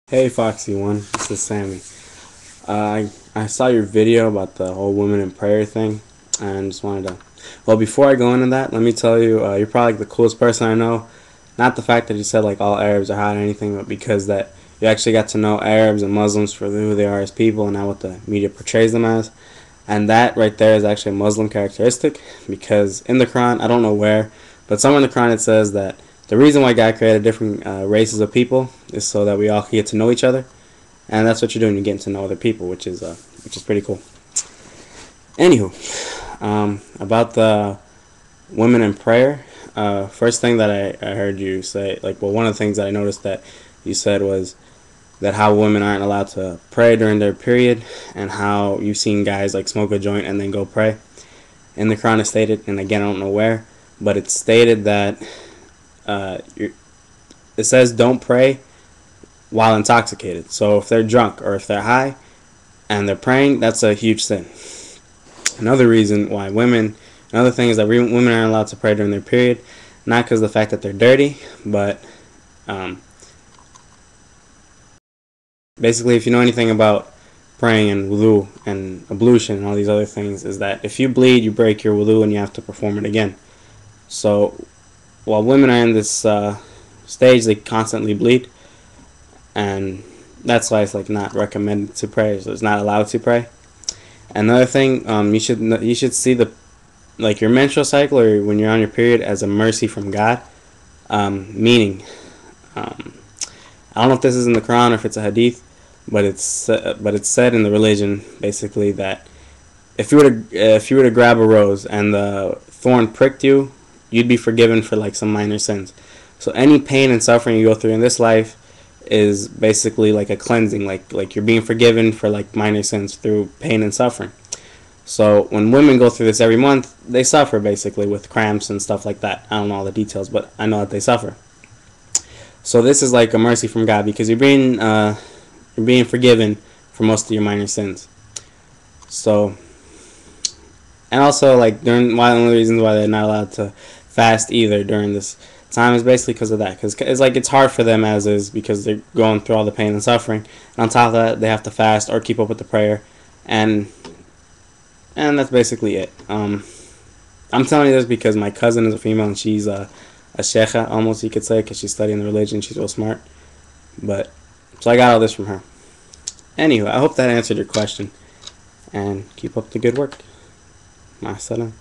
Hey Foxy One, this is Sammy. I saw your video about the whole women in prayer thing, and just wanted to. Well, before I go into that, let me tell you, you're probably like the coolest person I know. Not the fact that you said like all Arabs are hot or anything, but because that you actually got to know Arabs and Muslims for who they are as people and not what the media portrays them as. And that right there is actually a Muslim characteristic, because in the Quran, I don't know where, but somewhere in the Quran it says that the reason why God created different races of people is so that we all can get to know each other, and that's what you're doing. You're getting to know other people, which is pretty cool. Anywho, about the women in prayer. First thing that I heard you say, one of the things that I noticed that you said was that how women aren't allowed to pray during their period, and how you've seen guys like smoke a joint and then go pray. In the Quran, it's stated, and again I don't know where, but it's stated that uh, it says don't pray while intoxicated. So if they're drunk or if they're high and they're praying, that's a huge sin. Another reason why another thing is that women aren't allowed to pray during their period, not because of the fact that they're dirty, but basically, if you know anything about praying and wudu and ablution and all these other things, is that if you bleed, you break your wudu and you have to perform it again. So while women are in this stage, they constantly bleed, and that's why it's like not recommended to pray. So it's not allowed to pray. Another thing, you should see your menstrual cycle or when you're on your period as a mercy from God. Meaning, I don't know if this is in the Quran or if it's a hadith, but it's said in the religion basically that if you were to grab a rose and the thorn pricked you, you'd be forgiven for like some minor sins. So any pain and suffering you go through in this life is basically like a cleansing, like you're being forgiven for like minor sins through pain and suffering. So when women go through this every month, they suffer basically with cramps and stuff like that. I don't know all the details, but I know that they suffer. So this is like a mercy from God, because you're being forgiven for most of your minor sins. So, and also like one of the reasons why they're not allowed to fast either during this time is basically because of that, because it's hard for them as is, because they're going through all the pain and suffering, and on top of that they have to fast or keep up with the prayer, and that's basically it. I'm telling you this because my cousin is a female and she's a sheikha, almost you could say, because she's studying the religion. She's real smart, but so I got all this from her. Anyway, I hope that answered your question, and keep up the good work. Ma salam.